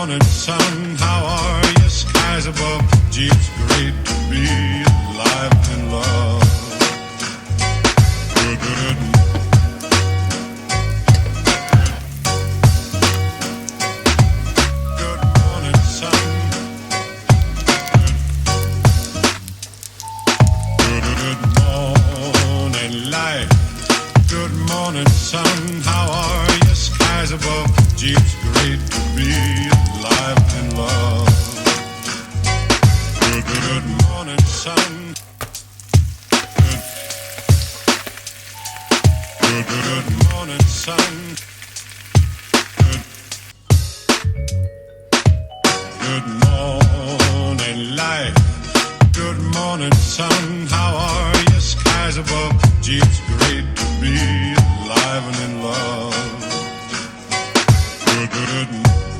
morning, sun. How are you? Skies above. Gee, it's great to be alive in love. Good, good. Good morning, sun. Good, good morning, light. Good morning, sun. How are you? Skies above. Gee, it's great to be alive in love. Good, good morning, sun. Good, good morning, sun. Good morning, light. Good morning, sun. How are you? Skies above. Gee, it's great to be alive and in love. Good, good.